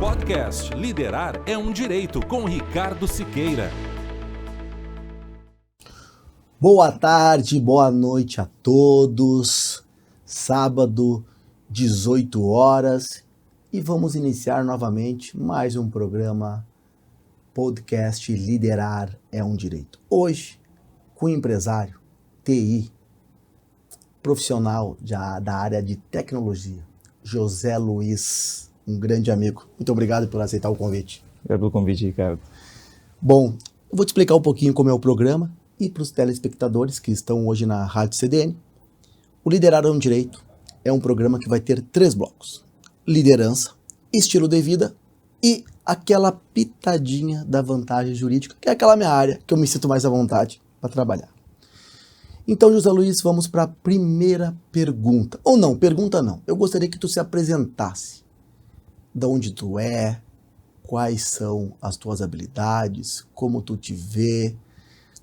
Podcast Liderar é um Direito, com Ricardo Siqueira. Boa tarde, boa noite a todos. Sábado, 18 horas. E vamos iniciar novamente mais um programa Podcast Liderar é um Direito. Hoje, com o empresário, TI, profissional da área de tecnologia, José Luiz, um grande amigo. Muito obrigado por aceitar o convite. Obrigado pelo convite, Ricardo. Bom, eu vou te explicar um pouquinho como é o programa e para os telespectadores que estão hoje na Rádio CDN. O Liderar é um Direito é um programa que vai ter 3 blocos. Liderança, estilo de vida e aquela pitadinha da vantagem jurídica, que é aquela minha área que eu me sinto mais à vontade para trabalhar. Então, José Luiz, vamos para a primeira pergunta. Ou não, pergunta não. Eu gostaria que tu se apresentasse. De onde tu é, quais são as tuas habilidades, como tu te vê.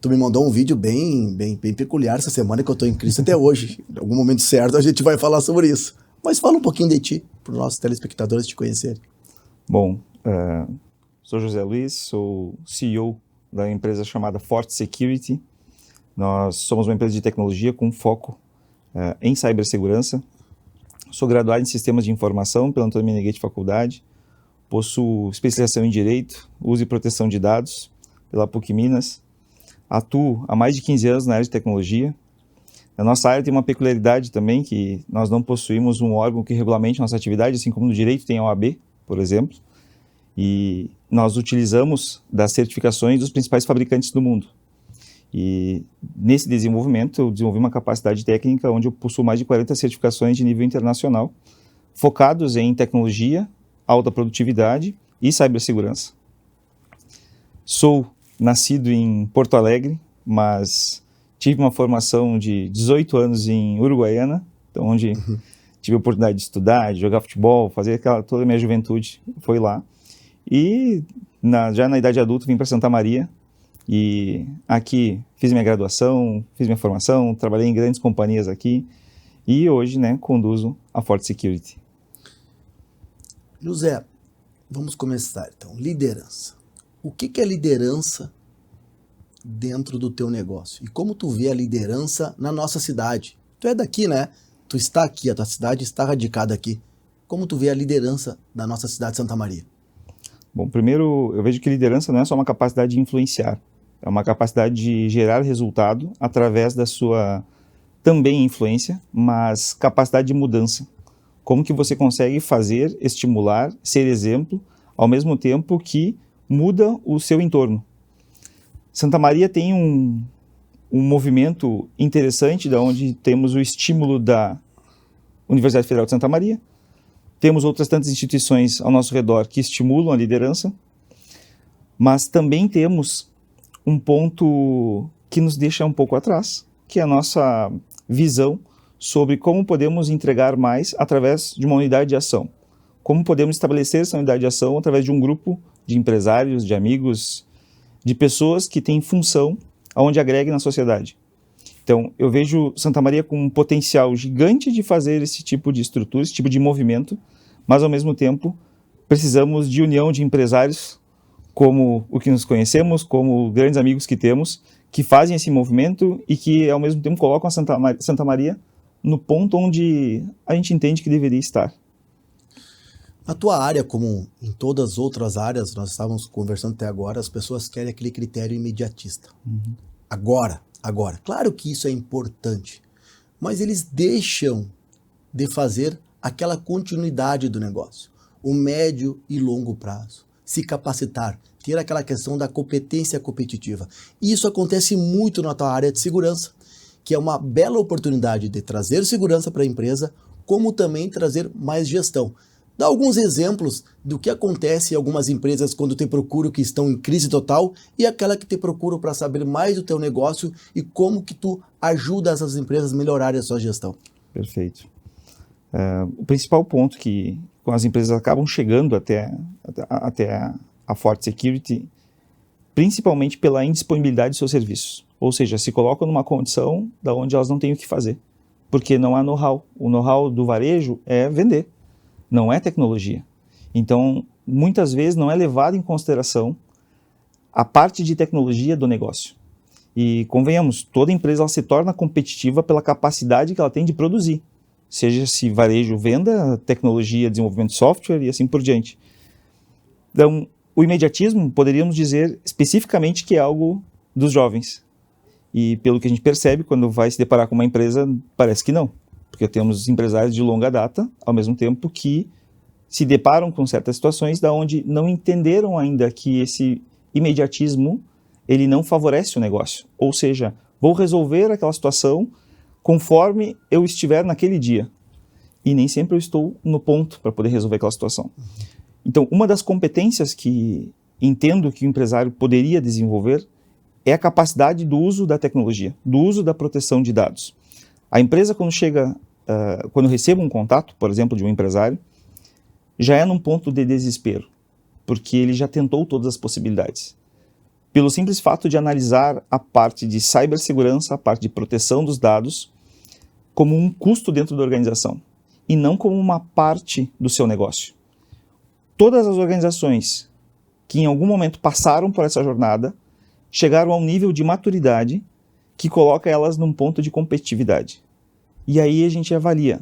Tu me mandou um vídeo bem peculiar essa semana que eu estou em Cristo até hoje. Em algum momento certo a gente vai falar sobre isso. Mas fala um pouquinho de ti, para os nossos telespectadores te conhecerem. Bom, sou José Luiz, sou CEO da empresa chamada Forte Security. Nós somos uma empresa de tecnologia com foco em cibersegurança. Sou graduado em Sistemas de Informação pela Antônio Meneghetti Faculdade. Possuo especialização em Direito, Uso e Proteção de Dados pela PUC Minas. Atuo há mais de 15 anos na área de tecnologia. A nossa área tem uma peculiaridade também, que nós não possuímos um órgão que regulamente nossa atividade, assim como no Direito tem a OAB, por exemplo. E nós utilizamos das certificações dos principais fabricantes do mundo. E nesse desenvolvimento eu desenvolvi uma capacidade técnica onde eu possuo mais de 40 certificações de nível internacional, focados em tecnologia, alta produtividade e cibersegurança. Sou nascido em Porto Alegre, mas tive uma formação de 18 anos em Uruguaiana, então onde tive a oportunidade de estudar, de jogar futebol, fazer toda a minha juventude foi lá. E já na idade adulta vim para Santa Maria, e aqui fiz minha graduação, fiz minha formação, trabalhei em grandes companhias aqui e hoje, conduzo a Forte Security. José, vamos começar então. Liderança. O que é liderança dentro do teu negócio? E como tu vê a liderança na nossa cidade? Tu é daqui, né? Tu está aqui, a tua cidade está radicada aqui. Como tu vê a liderança da nossa cidade de Santa Maria? Bom, primeiro eu vejo que liderança não é só uma capacidade de influenciar, é uma capacidade de gerar resultado através da sua também influência, mas capacidade de mudança. Como que você consegue fazer, estimular, ser exemplo, ao mesmo tempo que muda o seu entorno. Santa Maria tem um movimento interessante, da onde temos o estímulo da Universidade Federal de Santa Maria, temos outras tantas instituições ao nosso redor que estimulam a liderança, mas também temos um ponto que nos deixa um pouco atrás, que é a nossa visão sobre como podemos entregar mais através de uma unidade de ação. Como podemos estabelecer essa unidade de ação através de um grupo de empresários, de amigos, de pessoas que têm função aonde agreguem na sociedade. Então, eu vejo Santa Maria com um potencial gigante de fazer esse tipo de estrutura, esse tipo de movimento, mas, ao mesmo tempo, precisamos de união de empresários, como o que nos conhecemos, como grandes amigos que temos, que fazem esse movimento e que, ao mesmo tempo, colocam a Santa Maria no ponto onde a gente entende que deveria estar. Na tua área, como em todas as outras áreas, nós estávamos conversando até agora, as pessoas querem aquele critério imediatista. Agora. Claro que isso é importante, mas eles deixam de fazer aquela continuidade do negócio, o médio e longo prazo, se capacitar, ter aquela questão da competência competitiva. E isso acontece muito na tua área de segurança, que é uma bela oportunidade de trazer segurança para a empresa, como também trazer mais gestão. Dá alguns exemplos do que acontece em algumas empresas quando te procuram que estão em crise total e aquela que te procuram para saber mais do teu negócio e como que tu ajuda essas empresas a melhorarem a sua gestão. Perfeito. O principal ponto que as empresas acabam chegando até a Forte Security, principalmente pela indisponibilidade de seus serviços. Ou seja, se colocam numa condição da onde elas não têm o que fazer, porque não há know-how. O know-how do varejo é vender, não é tecnologia. Então, muitas vezes não é levado em consideração a parte de tecnologia do negócio. E convenhamos, toda empresa ela se torna competitiva pela capacidade que ela tem de produzir, seja se varejo, venda, tecnologia, desenvolvimento de software e assim por diante. Então, o imediatismo, poderíamos dizer especificamente que é algo dos jovens. E pelo que a gente percebe, quando vai se deparar com uma empresa, parece que não. Porque temos empresários de longa data, ao mesmo tempo que se deparam com certas situações da onde não entenderam ainda que esse imediatismo ele não favorece o negócio. Ou seja, vou resolver aquela situação conforme eu estiver naquele dia. E nem sempre eu estou no ponto para poder resolver aquela situação. Então, uma das competências que entendo que o empresário poderia desenvolver é a capacidade do uso da tecnologia, do uso da proteção de dados. A empresa, quando recebe um contato, por exemplo, de um empresário, já é num ponto de desespero, porque ele já tentou todas as possibilidades. Pelo simples fato de analisar a parte de cibersegurança, a parte de proteção dos dados, como um custo dentro da organização, e não como uma parte do seu negócio. Todas as organizações que em algum momento passaram por essa jornada, chegaram a um nível de maturidade que coloca elas num ponto de competitividade. E aí a gente avalia,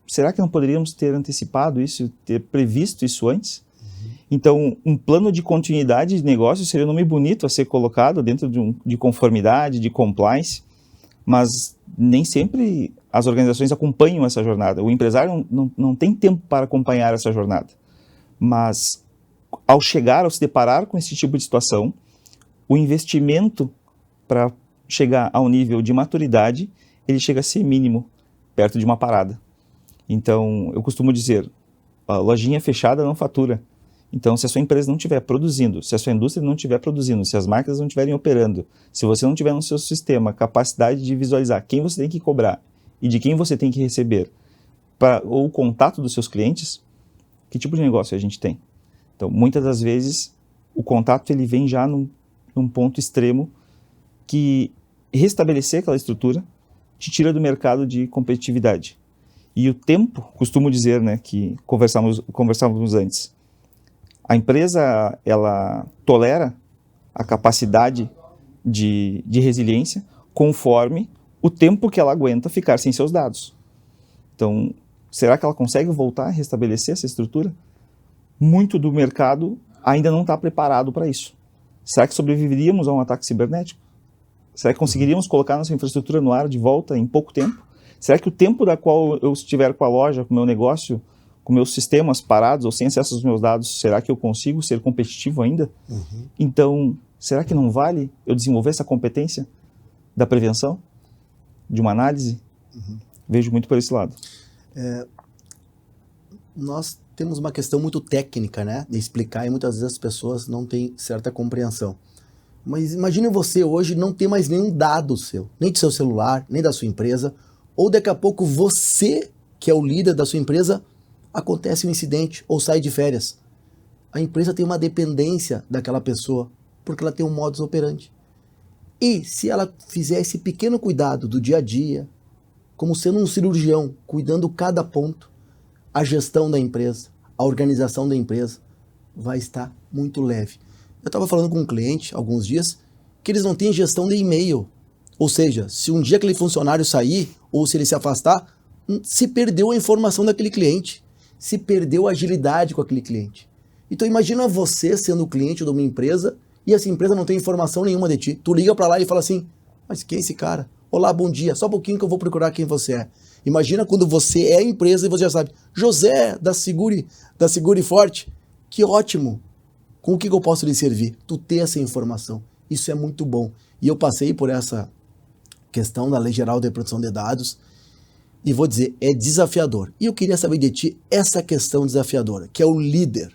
será que não poderíamos ter antecipado isso, ter previsto isso antes? Então, um plano de continuidade de negócio seria um nome bonito a ser colocado dentro de conformidade, de compliance, mas nem sempre as organizações acompanham essa jornada. O empresário não tem tempo para acompanhar essa jornada. Mas, ao se deparar com esse tipo de situação, o investimento para chegar ao nível de maturidade, ele chega a ser mínimo, perto de uma parada. Então, eu costumo dizer, a lojinha fechada não fatura. Então, se a sua empresa não estiver produzindo, se a sua indústria não estiver produzindo, se as máquinas não estiverem operando, se você não tiver no seu sistema capacidade de visualizar quem você tem que cobrar e de quem você tem que receber, ou o contato dos seus clientes, que tipo de negócio a gente tem? Então, muitas das vezes, o contato ele vem já num ponto extremo que restabelecer aquela estrutura te tira do mercado de competitividade. E o tempo, costumo dizer, né, que conversávamos antes, a empresa, ela tolera a capacidade de resiliência conforme o tempo que ela aguenta ficar sem seus dados. Então, será que ela consegue voltar a restabelecer essa estrutura? Muito do mercado ainda não está preparado para isso. Será que sobreviveríamos a um ataque cibernético? Será que conseguiríamos colocar nossa infraestrutura no ar de volta em pouco tempo? Será que o tempo da qual eu estiver com a loja, com o meu negócio, com meus sistemas parados ou sem acesso aos meus dados, será que eu consigo ser competitivo ainda? Então, será que não vale eu desenvolver essa competência da prevenção, de uma análise? Vejo muito por esse lado. Nós temos uma questão muito técnica, né, de explicar, e muitas vezes as pessoas não têm certa compreensão. Mas imagine você hoje não ter mais nenhum dado seu, nem do seu celular, nem da sua empresa, ou daqui a pouco você, que é o líder da sua empresa, acontece um incidente ou sai de férias. A empresa tem uma dependência daquela pessoa, porque ela tem um modus operandi. E se ela fizer esse pequeno cuidado do dia a dia, como sendo um cirurgião, cuidando cada ponto, a gestão da empresa, a organização da empresa vai estar muito leve. Eu estava falando com um cliente há alguns dias que eles não têm gestão de e-mail. Ou seja, se um dia aquele funcionário sair ou se ele se afastar, se perdeu a informação daquele cliente, se perdeu a agilidade com aquele cliente. Então imagina você sendo cliente de uma empresa e essa empresa não tem informação nenhuma de ti. Tu liga para lá e fala assim, mas quem é esse cara? Olá, bom dia, só um pouquinho que eu vou procurar quem você é. Imagina quando você é a empresa e você já sabe, José, da Segure Forte, que ótimo, com o que eu posso lhe servir? Tu ter essa informação, isso é muito bom. E eu passei por essa questão da Lei Geral de Proteção de Dados e vou dizer, é desafiador. E eu queria saber de ti essa questão desafiadora, que é o líder.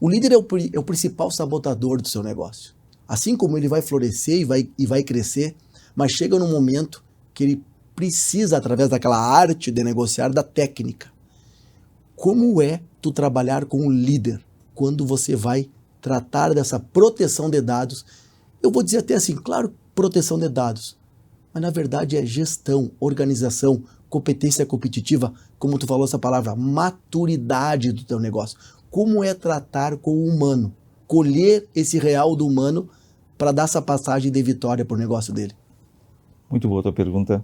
O líder é o principal sabotador do seu negócio. Assim como ele vai florescer e vai crescer, mas chega num momento que ele precisa, através daquela arte de negociar, da técnica. Como é tu trabalhar com o líder quando você vai tratar dessa proteção de dados? Eu vou dizer até assim, claro, proteção de dados, mas na verdade é gestão, organização, competência competitiva, como tu falou essa palavra, maturidade do teu negócio. como é tratar com o humano, colher esse real do humano para dar essa passagem de vitória para o negócio dele. Muito boa a tua pergunta.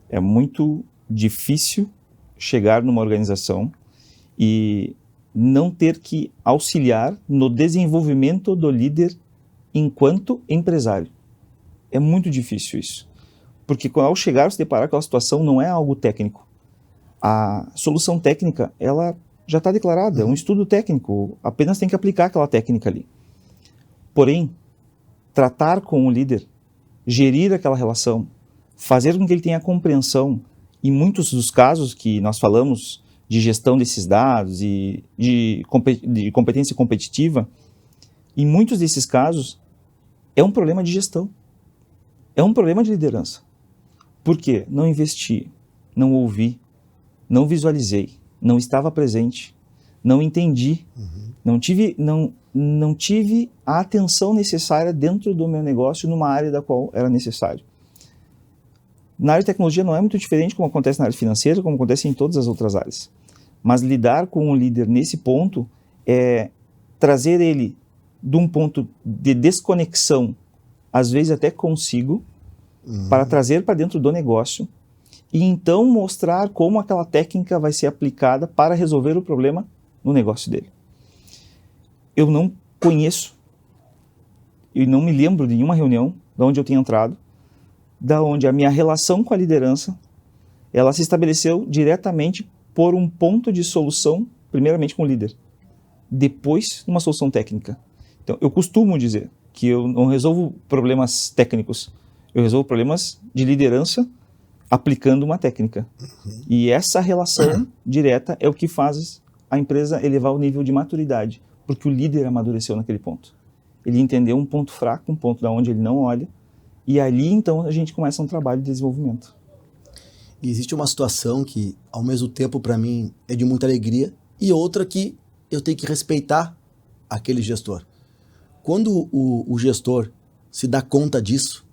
É muito difícil chegar numa organização e não ter que auxiliar no desenvolvimento do líder enquanto empresário. É muito difícil isso. Porque ao chegar, se deparar com a situação, não é algo técnico. A solução técnica, ela já está declarada, é um estudo técnico, apenas tem que aplicar aquela técnica ali. Porém, tratar com o líder, gerir aquela relação, fazer com que ele tenha compreensão, em muitos dos casos que nós falamos de gestão desses dados e de competência competitiva, em muitos desses casos, é um problema de gestão. É um problema de liderança. Por quê? Não investi, não ouvi, não visualizei, não estava presente, não entendi, não tive a atenção necessária dentro do meu negócio numa área da qual era necessário. Na área de tecnologia não é muito diferente como acontece na área financeira, como acontece em todas as outras áreas. Mas lidar com o líder nesse ponto é trazer ele de um ponto de desconexão, às vezes até consigo, para trazer para dentro do negócio e então mostrar como aquela técnica vai ser aplicada para resolver o problema no negócio dele. Eu não conheço, e não me lembro de nenhuma reunião de onde eu tenha entrado, da onde a minha relação com a liderança, ela se estabeleceu diretamente por um ponto de solução, primeiramente com o líder, depois uma solução técnica. Então, eu costumo dizer que eu não resolvo problemas técnicos, eu resolvo problemas de liderança aplicando uma técnica. E essa relação direta é o que faz a empresa elevar o nível de maturidade, porque o líder amadureceu naquele ponto. Ele entendeu um ponto fraco, um ponto da onde ele não olha, e ali então a gente começa um trabalho de desenvolvimento. E existe uma situação que, ao mesmo tempo, para mim, é de muita alegria, e outra que eu tenho que respeitar aquele gestor. Quando o gestor se dá conta disso,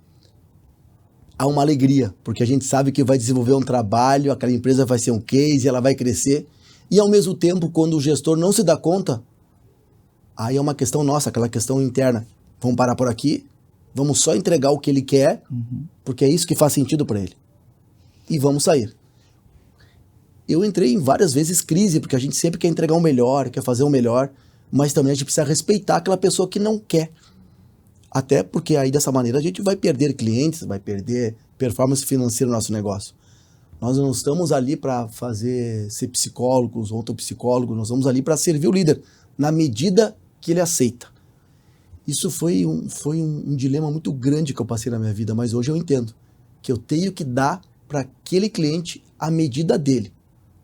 há uma alegria, porque a gente sabe que vai desenvolver um trabalho, aquela empresa vai ser um case, ela vai crescer, e ao mesmo tempo, quando o gestor não se dá conta, aí é uma questão nossa, aquela questão interna. Vamos parar por aqui, vamos só entregar o que ele quer, porque é isso que faz sentido para ele. E vamos sair. Eu entrei em várias vezes crise, porque a gente sempre quer entregar o melhor, quer fazer o melhor, mas também a gente precisa respeitar aquela pessoa que não quer. Até porque aí dessa maneira a gente vai perder clientes, vai perder performance financeira no nosso negócio. Nós não estamos ali para ser psicólogos ou autopsicólogos, nós vamos ali para servir o líder, na medida que ele aceita. Isso foi um dilema muito grande que eu passei na minha vida, mas hoje eu entendo que eu tenho que dar para aquele cliente a medida dele.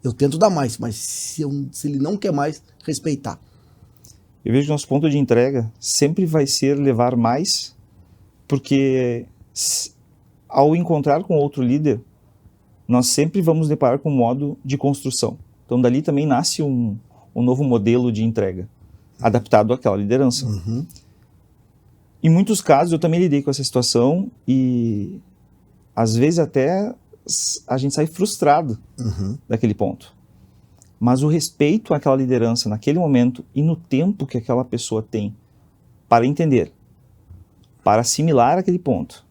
Eu tento dar mais, mas se ele não quer mais, respeitar. Eu vejo que nosso ponto de entrega sempre vai ser levar mais, porque ao encontrar com outro líder, nós sempre vamos deparar com um modo de construção. Então dali também nasce um novo modelo de entrega, adaptado àquela liderança. Em muitos casos eu também lidei com essa situação e às vezes até a gente sai frustrado daquele ponto. Mas o respeito àquela liderança naquele momento e no tempo que aquela pessoa tem para entender, para assimilar aquele ponto,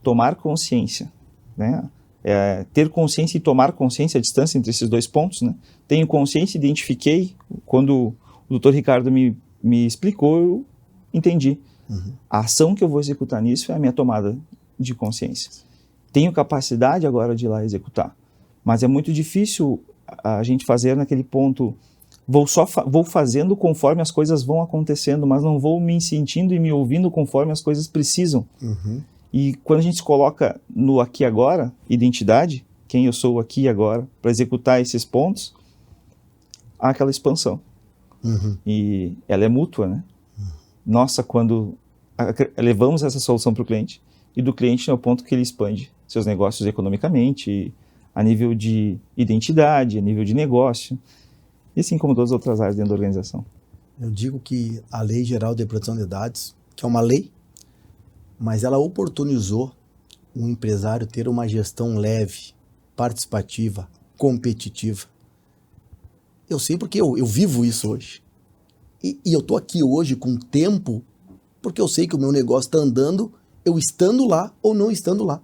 tomar consciência, né? Ter consciência e tomar consciência, a distância entre esses dois pontos, né? Tenho consciência, identifiquei, quando o Dr. Ricardo me explicou, eu entendi. A ação que eu vou executar nisso é a minha tomada de consciência. Tenho capacidade agora de ir lá executar, mas é muito difícil a gente fazer naquele ponto, vou fazendo conforme as coisas vão acontecendo, mas não vou me sentindo e me ouvindo conforme as coisas precisam. E quando a gente se coloca no aqui e agora, identidade, quem eu sou aqui e agora, para executar esses pontos, há aquela expansão. E ela é mútua, né? Nossa, quando levamos essa solução para o cliente, e do cliente é o ponto que ele expande seus negócios economicamente, a nível de identidade, a nível de negócio, e assim como todas as outras áreas dentro da organização. Eu digo que a Lei Geral de Proteção de Dados, que é uma lei, mas ela oportunizou um empresário ter uma gestão leve, participativa, competitiva. Eu sei porque eu vivo isso hoje. E eu estou aqui hoje com tempo, porque eu sei que o meu negócio está andando, eu estando lá ou não estando lá.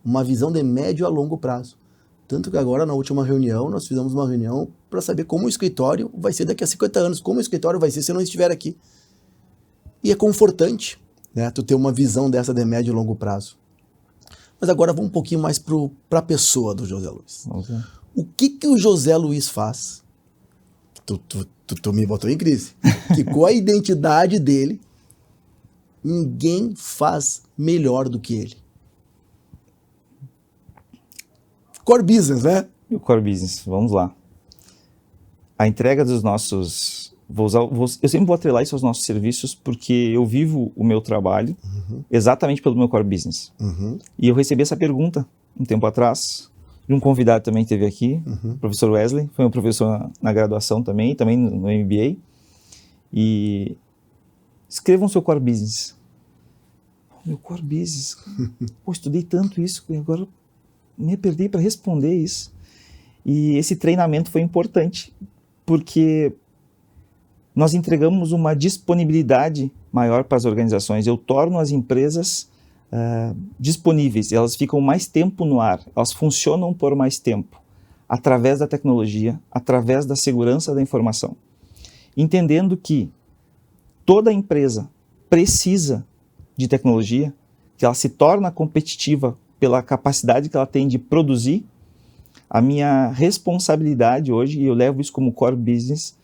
Uma visão de médio a longo prazo. Tanto que agora, na última reunião, nós fizemos uma reunião para saber como o escritório vai ser daqui a 50 anos, como o escritório vai ser se eu não estiver aqui. E é confortante, né, tu ter uma visão dessa de médio e longo prazo. Mas agora vamos um pouquinho mais para a pessoa do José Luiz. Okay. O que o José Luiz faz? Tu me botou em crise. Que com a identidade dele, ninguém faz melhor do que ele. Core business, né? E o core business, vamos lá. A entrega dos nossos... eu sempre vou atrelar isso aos nossos serviços porque eu vivo o meu trabalho exatamente pelo meu core business. E eu recebi essa pergunta um tempo atrás de um convidado também que esteve aqui, o professor Wesley, foi meu professor na graduação também no MBA. E escrevam seu core business. Meu core business? Pô, estudei tanto isso e agora me perdi para responder isso. E esse treinamento foi importante porque nós entregamos uma disponibilidade maior para as organizações. Eu torno as empresas disponíveis, elas ficam mais tempo no ar, elas funcionam por mais tempo, através da tecnologia, através da segurança da informação. Entendendo que toda empresa precisa de tecnologia, que ela se torna competitiva pela capacidade que ela tem de produzir, a minha responsabilidade hoje, e eu levo isso como core business,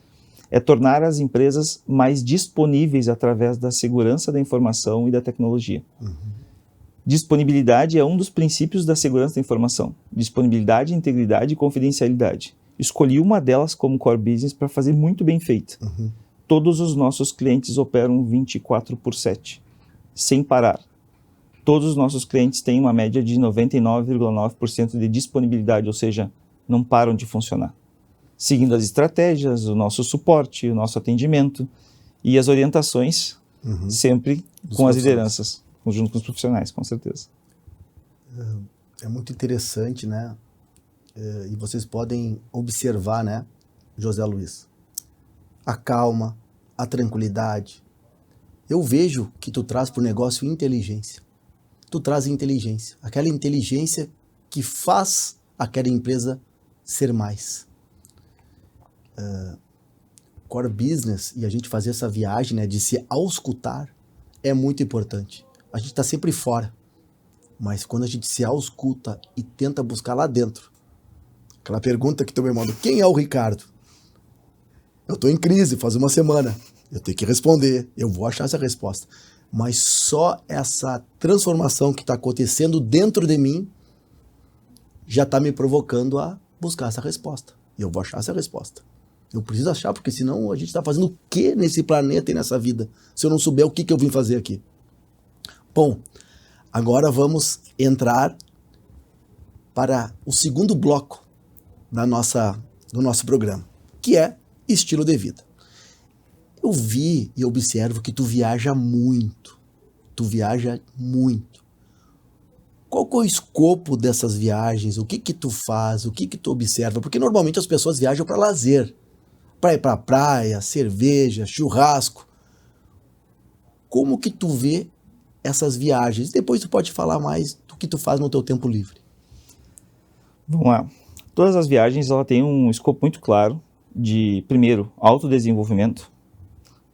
é tornar as empresas mais disponíveis através da segurança da informação e da tecnologia. Disponibilidade é um dos princípios da segurança da informação. Disponibilidade, integridade e confidencialidade. Escolhi uma delas como core business para fazer muito bem feita. Todos os nossos clientes operam 24/7, sem parar. Todos os nossos clientes têm uma média de 99,9% de disponibilidade, ou seja, não param de funcionar. Seguindo as estratégias, o nosso suporte, o nosso atendimento e as orientações, sempre com as lideranças, junto com os profissionais, com certeza. É muito interessante, né? E vocês podem observar, né, José Luiz, a calma, a tranquilidade. Eu vejo que tu traz para o negócio inteligência. Tu traz inteligência, aquela inteligência que faz aquela empresa ser mais. Core business, e a gente fazer essa viagem, né, de se auscultar, é muito importante. A gente está sempre fora, mas quando a gente se ausculta e tenta buscar lá dentro, aquela pergunta que tu me manda, quem é o Ricardo? Eu estou em crise faz uma semana, eu tenho que responder, eu vou achar essa resposta. Mas só essa transformação que está acontecendo dentro de mim já está me provocando a buscar essa resposta. E eu vou achar essa resposta. Eu preciso achar, porque senão a gente está fazendo o que nesse planeta e nessa vida? Se eu não souber o que eu vim fazer aqui. Bom, agora vamos entrar para o segundo bloco do nosso programa, que é estilo de vida. Eu vi e observo que tu viaja muito. Qual que é o escopo dessas viagens? O que tu faz? O que tu observa? Porque normalmente as pessoas viajam para lazer. Para ir para a praia, cerveja, churrasco. Como que tu vê essas viagens? Depois tu pode falar mais do que tu faz no teu tempo livre. Vamos lá. Todas as viagens ela têm um escopo muito claro de, primeiro, autodesenvolvimento,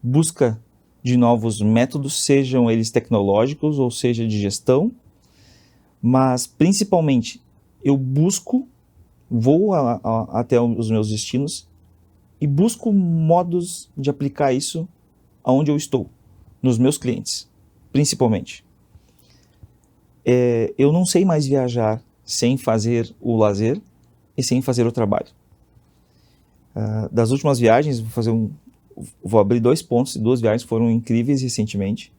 busca de novos métodos, sejam eles tecnológicos ou seja de gestão, mas principalmente eu vou até os meus destinos e busco modos de aplicar isso aonde eu estou, nos meus clientes, principalmente. Eu não sei mais viajar sem fazer o lazer e sem fazer o trabalho. Das últimas viagens, vou abrir 2 pontos, 2 viagens foram incríveis recentemente,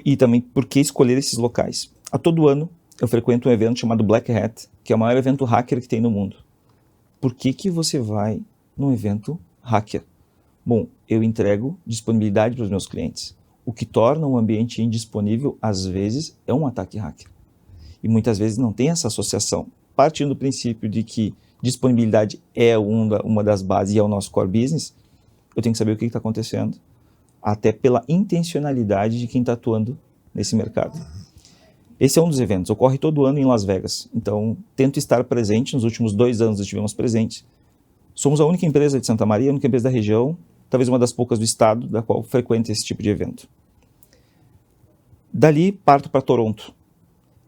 e também por que escolher esses locais. A todo ano eu frequento um evento chamado Black Hat, que é o maior evento hacker que tem no mundo. Por que você vai num evento hacker? Bom, eu entrego disponibilidade para os meus clientes. O que torna um ambiente indisponível, às vezes, é um ataque hacker. E muitas vezes não tem essa associação. Partindo do princípio de que disponibilidade é uma das bases e é o nosso core business, eu tenho que saber o que está acontecendo, até pela intencionalidade de quem está atuando nesse mercado. Esse é um dos eventos, ocorre todo ano em Las Vegas. Então, tento estar presente, nos últimos 2 anos estivemos presentes. Somos a única empresa de Santa Maria, a única empresa da região, talvez uma das poucas do estado, da qual frequenta esse tipo de evento. Dali, parto para Toronto.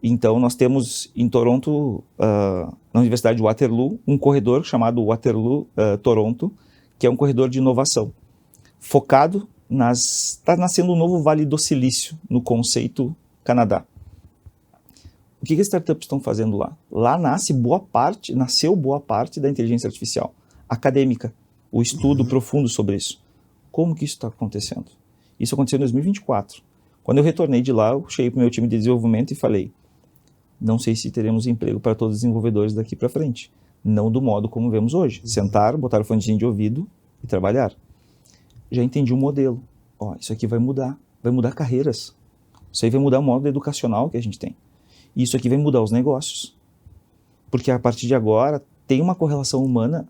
Então, nós temos em Toronto, na Universidade de Waterloo, um corredor chamado Waterloo Toronto, que é um corredor de inovação, focado está nascendo um novo Vale do Silício, no conceito Canadá. O que as startups estão fazendo lá? Lá nasceu boa parte da inteligência artificial acadêmica, o estudo profundo sobre isso. Como que isso está acontecendo? Isso aconteceu em 2024. Quando eu retornei de lá, eu cheguei para o meu time de desenvolvimento e falei, não sei se teremos emprego para todos os desenvolvedores daqui para frente. Não do modo como vemos hoje. Sentar, botar o fonezinho de ouvido e trabalhar. Já entendi o modelo. Isso aqui vai mudar carreiras. Isso aí vai mudar o modo educacional que a gente tem. E isso aqui vai mudar os negócios. Porque a partir de agora tem uma correlação humana,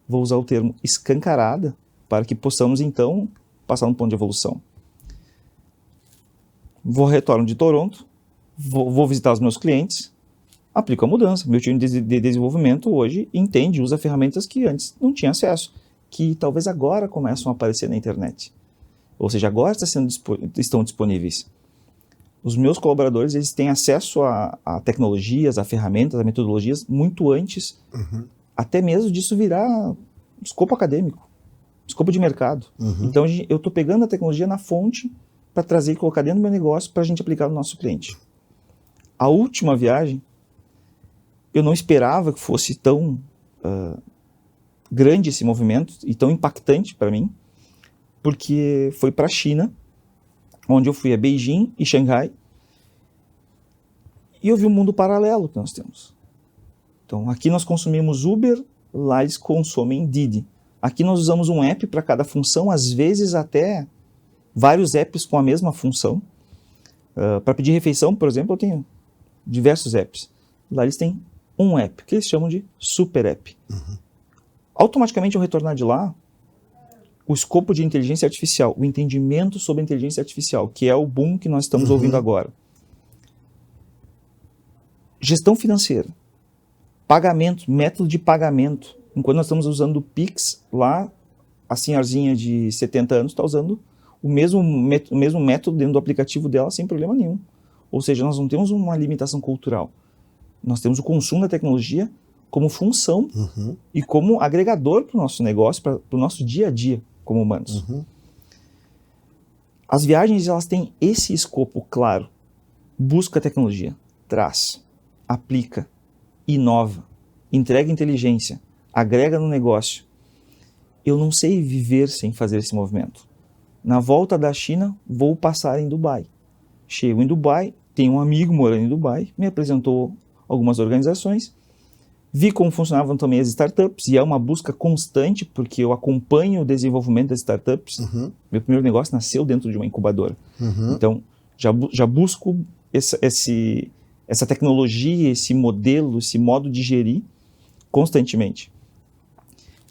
vou usar o termo escancarada, para que possamos então passar um ponto de evolução. Retorno de Toronto, vou visitar os meus clientes, aplico a mudança. Meu time de desenvolvimento hoje entende e usa ferramentas que antes não tinha acesso, que talvez agora começam a aparecer na internet. Ou seja, agora estão disponíveis. Os meus colaboradores, eles têm acesso a tecnologias, a ferramentas, a metodologias muito antes, até mesmo disso virar escopo acadêmico, escopo de mercado. Então, eu estou pegando a tecnologia na fonte para trazer e colocar dentro do meu negócio para a gente aplicar no nosso cliente. A última viagem, eu não esperava que fosse tão grande esse movimento e tão impactante para mim, porque foi para a China, onde eu fui a Beijing e Xangai, e eu vi um mundo paralelo que nós temos. Então, aqui nós consumimos Uber, lá eles consomem Didi. Aqui nós usamos um app para cada função, às vezes até vários apps com a mesma função. Para pedir refeição, por exemplo, eu tenho diversos apps. Lá eles têm um app, que eles chamam de Super App. Automaticamente, ao retornar de lá, o escopo de inteligência artificial, o entendimento sobre a inteligência artificial, que é o boom que nós estamos ouvindo agora. Gestão financeira, pagamento, método de pagamento. Enquanto nós estamos usando o Pix, lá a senhorzinha de 70 anos está usando o mesmo método dentro do aplicativo dela sem problema nenhum. Ou seja, nós não temos uma limitação cultural. Nós temos o consumo da tecnologia como função e como agregador para o nosso negócio, para o nosso dia a dia como humanos. As viagens, elas têm esse escopo claro. Busca a tecnologia, traz, aplica, inova, entrega inteligência, agrega no negócio. Eu não sei viver sem fazer esse movimento. Na volta da China, vou passar em Dubai. Chego em Dubai, tenho um amigo morando em Dubai, me apresentou algumas organizações, vi como funcionavam também as startups, e é uma busca constante, porque eu acompanho o desenvolvimento das startups. Meu primeiro negócio nasceu dentro de uma incubadora. Então, já busco essa tecnologia, esse modelo, esse modo de gerir constantemente.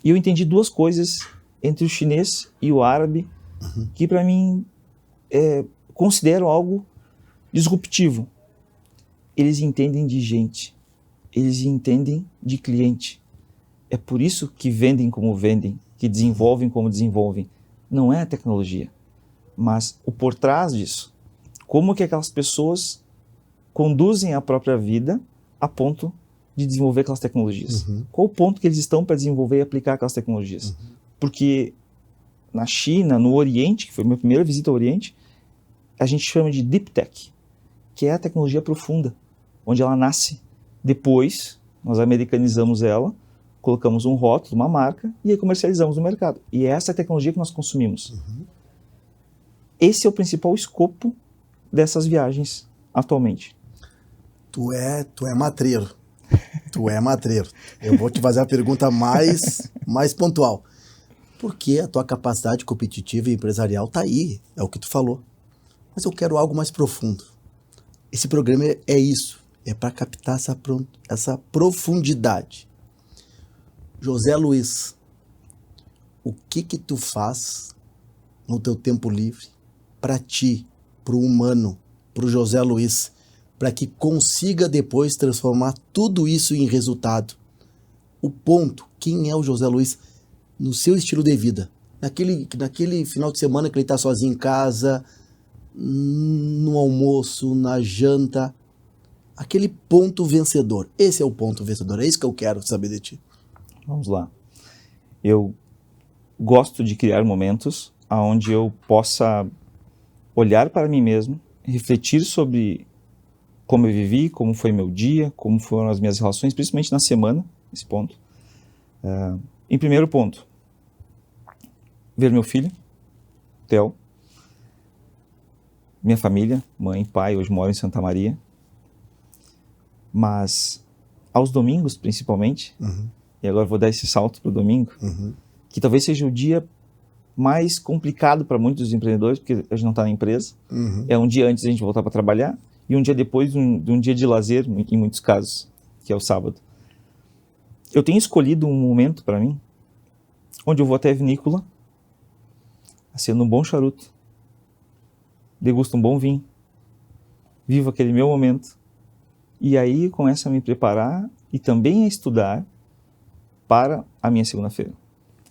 E eu entendi duas coisas entre o chinês e o árabe, que para mim considero algo disruptivo. Eles entendem de gente. Eles entendem de cliente. É por isso que vendem como vendem, que desenvolvem como desenvolvem. Não é a tecnologia, mas o por trás disso. Como que aquelas pessoas conduzem a própria vida a ponto de desenvolver aquelas tecnologias. Qual o ponto que eles estão para desenvolver e aplicar aquelas tecnologias? Porque na China, no Oriente, que foi a minha primeira visita ao Oriente, a gente chama de Deep Tech, que é a tecnologia profunda, onde ela nasce. Depois, nós americanizamos ela, colocamos um rótulo, uma marca, e aí comercializamos no mercado. E é essa tecnologia que nós consumimos. Esse é o principal escopo dessas viagens atualmente. Tu é matreiro. Tu é matreiro. Eu vou te fazer a pergunta mais pontual. Por que a tua capacidade competitiva e empresarial tá aí? É o que tu falou. Mas eu quero algo mais profundo. Esse programa é isso. É para captar essa profundidade. José Luiz, o que tu faz no teu tempo livre para ti, para o humano, para o José Luiz, para que consiga depois transformar tudo isso em resultado? O ponto, quem é o José Luiz no seu estilo de vida? Naquele final de semana que ele está sozinho em casa, no almoço, na janta, aquele ponto vencedor. Esse é o ponto vencedor, é isso que eu quero saber de ti. Vamos lá. Eu gosto de criar momentos onde eu possa olhar para mim mesmo, refletir sobre como eu vivi, como foi meu dia, como foram as minhas relações, principalmente na semana, esse ponto. Em primeiro ponto, ver meu filho, Theo, minha família, mãe, pai, hoje moro em Santa Maria, mas aos domingos, principalmente, e agora vou dar esse salto para o domingo, que talvez seja o dia mais complicado para muitos dos empreendedores, porque a gente não está na empresa, é um dia antes da gente voltar para trabalhar, e um dia depois de um dia de lazer, em muitos casos, que é o sábado. Eu tenho escolhido um momento para mim, onde eu vou até a vinícola, acendo um bom charuto, degusto um bom vinho, vivo aquele meu momento, e aí começo a me preparar e também a estudar para a minha segunda-feira.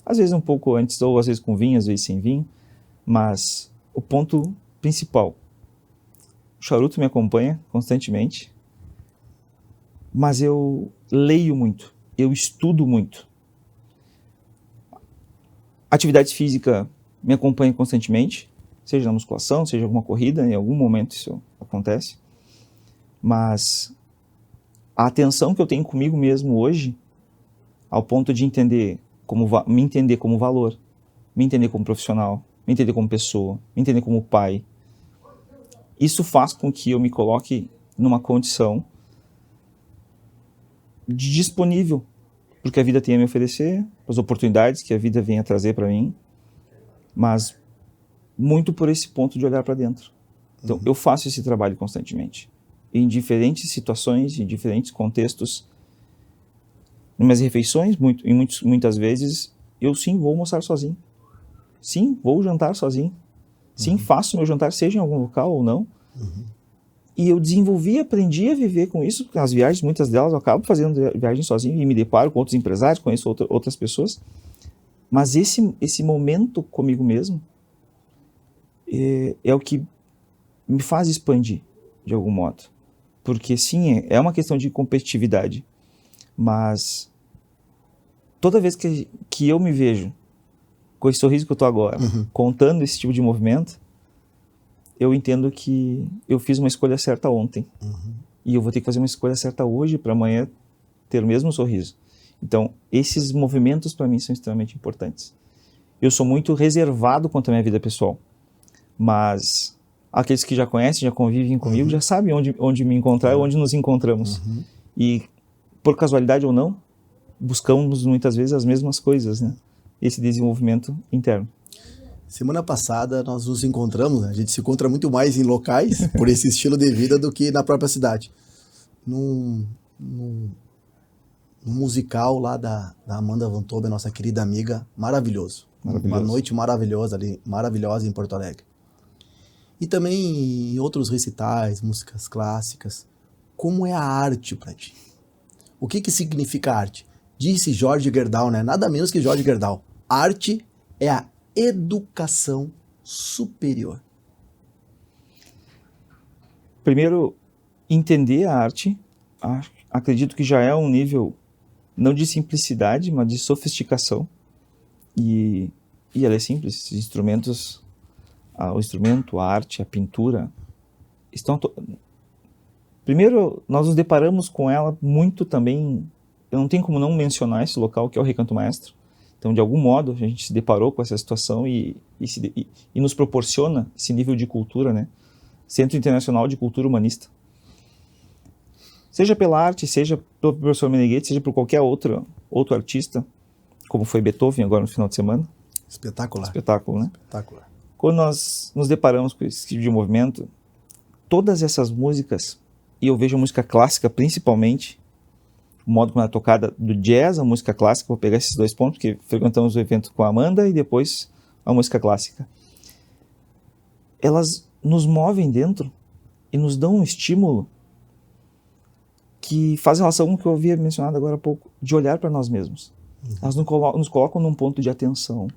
Às vezes um pouco antes, ou às vezes com vinho, às vezes sem vinho, mas o ponto principal, o charuto me acompanha constantemente, mas eu leio muito, eu estudo muito. Atividade física me acompanha constantemente, seja na musculação, seja alguma corrida, em algum momento isso acontece, mas a atenção que eu tenho comigo mesmo hoje, ao ponto de me entender como valor, me entender como profissional, me entender como pessoa, me entender como pai, isso faz com que eu me coloque numa condição de disponível para o que a vida tem a me oferecer, as oportunidades que a vida vem a trazer para mim, mas muito por esse ponto de olhar para dentro. Então, eu faço esse trabalho constantemente, em diferentes situações, em diferentes contextos. Nas minhas refeições, muitas vezes, eu sim vou almoçar sozinho. Sim, vou jantar sozinho. Sim, faço meu jantar, seja em algum local ou não. E eu aprendi a viver com isso, porque as viagens, muitas delas, eu acabo fazendo viagens sozinho e me deparo com outros empresários, conheço outras pessoas. Mas esse momento comigo mesmo é o que me faz expandir, de algum modo. Porque sim, é uma questão de competitividade, mas toda vez que eu me vejo com esse sorriso que eu estou agora, contando esse tipo de movimento, eu entendo que eu fiz uma escolha certa ontem. E eu vou ter que fazer uma escolha certa hoje para amanhã ter o mesmo sorriso. Então, esses movimentos para mim são extremamente importantes. Eu sou muito reservado quanto à minha vida pessoal, mas aqueles que já conhecem, já convivem comigo, já sabem onde me encontrar, onde nos encontramos. E, por casualidade ou não, buscamos muitas vezes as mesmas coisas, né? Esse desenvolvimento interno. Semana passada nós nos encontramos, né? A gente se encontra muito mais em locais por esse estilo de vida do que na própria cidade. Num musical lá da Amanda Van Toben, nossa querida amiga, maravilhoso. Uma noite maravilhosa ali, maravilhosa em Porto Alegre. E também em outros recitais, músicas clássicas. Como é a arte para ti? O que significa arte? Disse Jorge Gerdau, né? Nada menos que Jorge Gerdau. Arte é a educação superior. Primeiro, entender a arte, acredito que já é um nível, não de simplicidade, mas de sofisticação. E ela é simples. Os instrumentos, o instrumento, a arte, a pintura, estão... Primeiro, nós nos deparamos com ela muito também, eu não tenho como não mencionar esse local, que é o Recanto Maestro. Então, de algum modo, a gente se deparou com essa situação e nos proporciona esse nível de cultura, né? Centro Internacional de Cultura Humanista. Seja pela arte, seja pelo professor Meneghetti, seja por qualquer outro artista, como foi Beethoven agora no final de semana. Espetacular. Espetáculo, né? Espetacular. Quando nós nos deparamos com esse tipo de movimento, todas essas músicas, e eu vejo a música clássica principalmente, o modo como ela é tocada do jazz, a música clássica, vou pegar esses 2 pontos, porque frequentamos o evento com a Amanda e depois a música clássica. Elas nos movem dentro e nos dão um estímulo que faz relação com o que eu havia mencionado agora há pouco, de olhar para nós mesmos. Elas nos colocam num ponto de atenção,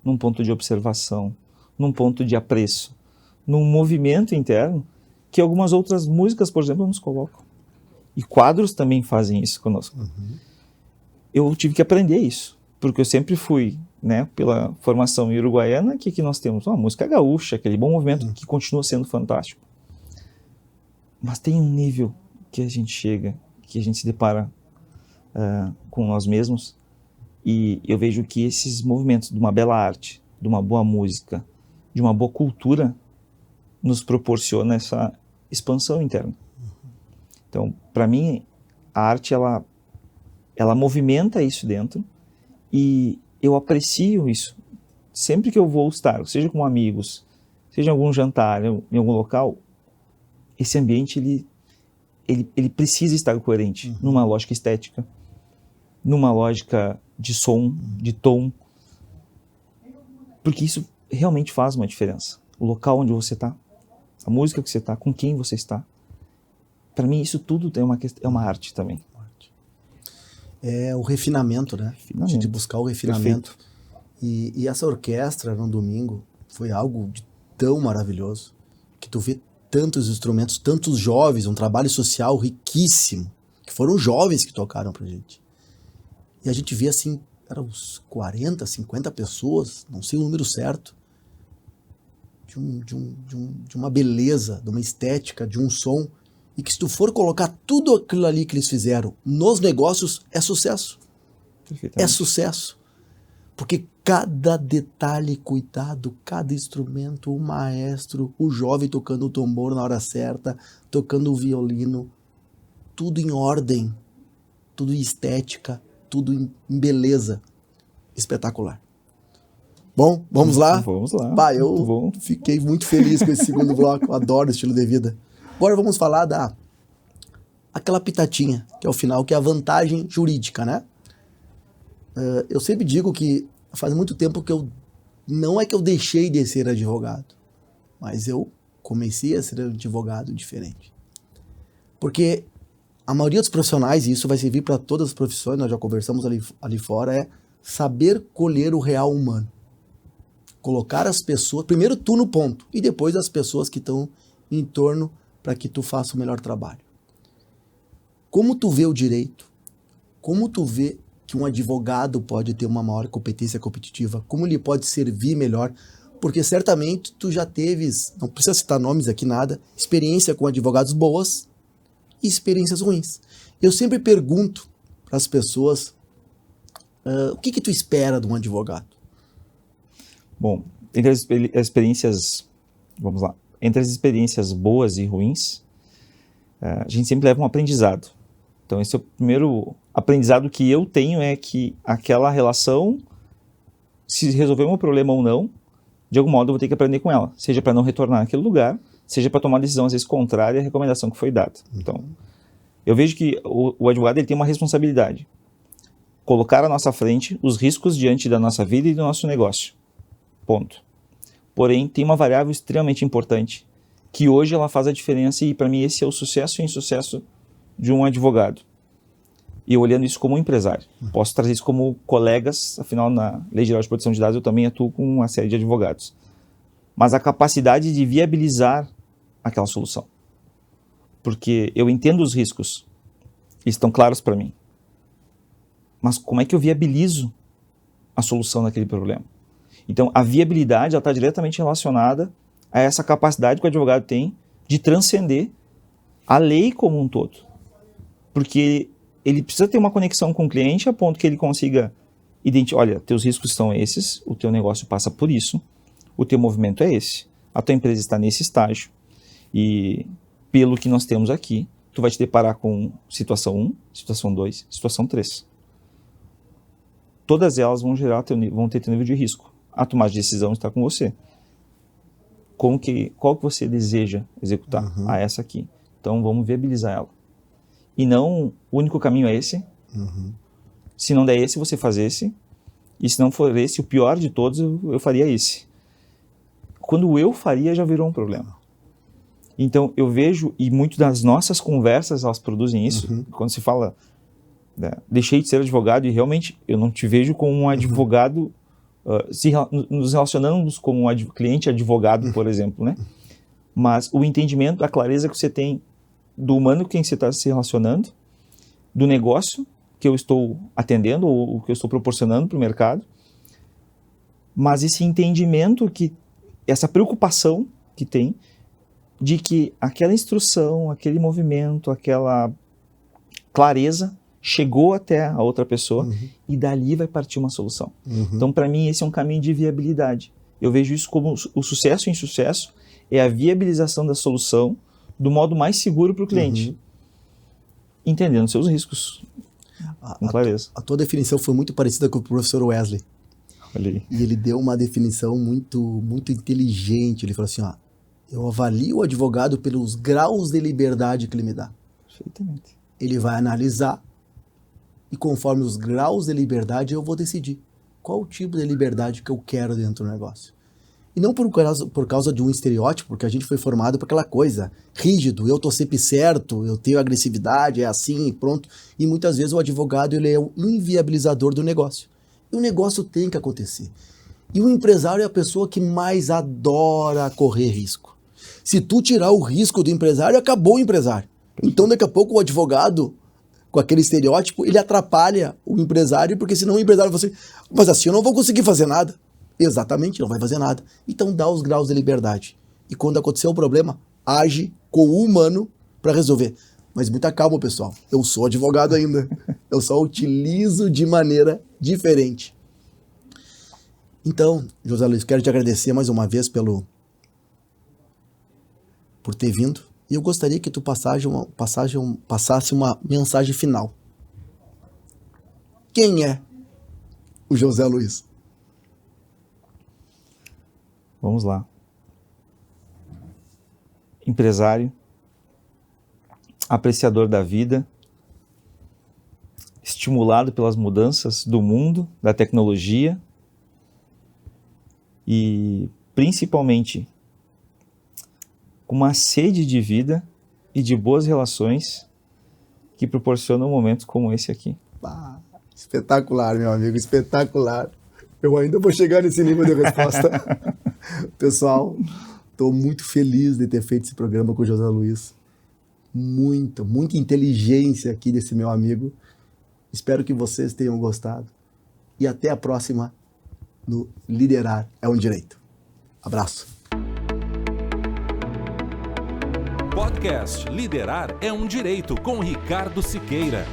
num ponto de observação, num ponto de apreço, num movimento interno que algumas outras músicas, por exemplo, nos colocam. E quadros também fazem isso conosco. Eu tive que aprender isso, porque eu sempre fui, né, pela formação uruguaiana, que nós temos uma música gaúcha, aquele bom movimento que continua sendo fantástico. Mas tem um nível que a gente chega, que a gente se depara com nós mesmos, e eu vejo que esses movimentos de uma bela arte, de uma boa música, de uma boa cultura, nos proporciona essa expansão interna. Então, para mim, a arte, ela movimenta isso dentro, e eu aprecio isso. Sempre que eu vou estar, seja com amigos, seja em algum jantar, em algum local, esse ambiente, ele precisa estar coerente, numa lógica estética, numa lógica de som, de tom, porque isso realmente faz uma diferença. O local onde você está, a música que você está, com quem você está. Para mim, isso tudo é uma arte também. É o refinamento, né? De buscar o refinamento. E essa orquestra, no domingo, foi algo de tão maravilhoso, que tu vê tantos instrumentos, tantos jovens, um trabalho social riquíssimo, que foram jovens que tocaram pra gente. E a gente vê assim, eram uns 40, 50 pessoas, não sei o número certo, de uma beleza, de uma estética, de um som, e que se tu for colocar tudo aquilo ali que eles fizeram nos negócios, é sucesso. É sucesso. Porque cada detalhe cuidado, cada instrumento, o maestro, o jovem tocando o tambor na hora certa, tocando o violino, tudo em ordem, tudo em estética, tudo em beleza. Espetacular. Bom, vamos lá? Vamos lá. Bah, eu fiquei muito feliz com esse segundo bloco, adoro o estilo de vida. Agora vamos falar aquela pitatinha, que é o final, que é a vantagem jurídica, né? Eu sempre digo que faz muito tempo que não é que eu deixei de ser advogado, mas eu comecei a ser advogado diferente. Porque a maioria dos profissionais, e isso vai servir para todas as profissões, nós já conversamos ali fora, é saber colher o real humano. Colocar as pessoas, primeiro tu no ponto, e depois as pessoas que estão em torno para que tu faça o melhor trabalho. Como tu vê o direito? Como tu vê que um advogado pode ter uma maior competência competitiva? Como ele pode servir melhor? Porque certamente tu já teves, não precisa citar nomes aqui, nada, experiência com advogados boas e experiências ruins. Eu sempre pergunto para as pessoas, o que tu espera de um advogado? Bom, entre as experiências, vamos lá, entre as experiências boas e ruins, a gente sempre leva um aprendizado. Então esse é o primeiro aprendizado que eu tenho, é que aquela relação, se resolver um problema ou não, de algum modo eu vou ter que aprender com ela, seja para não retornar naquele lugar, seja para tomar decisão às vezes contrária à recomendação que foi dada. Então, eu vejo que o advogado ele tem uma responsabilidade, colocar à nossa frente os riscos diante da nossa vida e do nosso negócio. Ponto. Porém, tem uma variável extremamente importante, que hoje ela faz a diferença, e para mim esse é o sucesso e insucesso de um advogado. E eu olhando isso como um empresário. Posso trazer isso como colegas, afinal na Lei Geral de Proteção de Dados eu também atuo com uma série de advogados. Mas a capacidade de viabilizar aquela solução. Porque eu entendo os riscos, eles estão claros para mim. Mas como é que eu viabilizo a solução daquele problema? Então, a viabilidade está diretamente relacionada a essa capacidade que o advogado tem de transcender a lei como um todo. Porque ele precisa ter uma conexão com o cliente a ponto que ele consiga identificar, olha, teus riscos são esses, o teu negócio passa por isso, o teu movimento é esse, a tua empresa está nesse estágio, e pelo que nós temos aqui, tu vai te deparar com situação 1, situação 2, situação 3. Todas elas vão ter teu nível de risco. A tomada de decisão está com você. Qual que você deseja executar? Essa aqui. Então vamos viabilizar ela. E não, o único caminho é esse, Se não der esse, você faz esse. E se não for esse, o pior de todos, eu faria esse. Quando eu faria, já virou um problema. Então, eu vejo, e muito das nossas conversas, elas produzem isso. Quando se fala, deixei de ser advogado, e realmente eu não te vejo como um advogado, nos relacionamos como um cliente advogado, por exemplo, né? Mas o entendimento, a clareza que você tem do humano com quem você está se relacionando, do negócio que eu estou atendendo ou que eu estou proporcionando para o mercado, mas esse entendimento, essa preocupação que tem de que aquela instrução, aquele movimento, aquela clareza chegou até a outra pessoa e dali vai partir uma solução. Então, para mim, esse é um caminho de viabilidade. Eu vejo isso como o sucesso em sucesso é a viabilização da solução do modo mais seguro para o cliente, entendendo seus riscos com clareza. A tua definição foi muito parecida com o professor Wesley. Olha aí. E ele deu uma definição muito, muito inteligente. Ele falou assim, eu avalio o advogado pelos graus de liberdade que ele me dá. Perfeitamente. Ele vai analisar e conforme os graus de liberdade eu vou decidir qual o tipo de liberdade que eu quero dentro do negócio. E não por causa de um estereótipo, porque a gente foi formado por aquela coisa, rígido, eu tô sempre certo, eu tenho agressividade, é assim, pronto. E muitas vezes o advogado ele é o inviabilizador do negócio. E o negócio tem que acontecer. E o empresário é a pessoa que mais adora correr risco. Se tu tirar o risco do empresário, acabou o empresário. Então daqui a pouco o advogado, com aquele estereótipo, ele atrapalha o empresário, porque senão o empresário vai assim, mas assim eu não vou conseguir fazer nada. Exatamente, não vai fazer nada. Então dá os graus de liberdade. E quando acontecer o problema, age com o humano para resolver. Mas muita calma, pessoal. Eu sou advogado ainda. Eu só utilizo de maneira diferente. Então, José Luiz, quero te agradecer mais uma vez por ter vindo. E eu gostaria que tu passasse uma mensagem final. Quem é o José Luiz? Vamos lá. Empresário, apreciador da vida, estimulado pelas mudanças do mundo, da tecnologia e principalmente com uma sede de vida e de boas relações que proporcionam momentos como esse aqui. Espetacular, meu amigo, espetacular. Eu ainda vou chegar nesse nível de resposta. Pessoal, estou muito feliz de ter feito esse programa com o José Luiz. Muita inteligência aqui desse meu amigo. Espero que vocês tenham gostado. E até a próxima no Liderar é um Direito. Abraço. Podcast Liderar é um Direito com Ricardo Siqueira.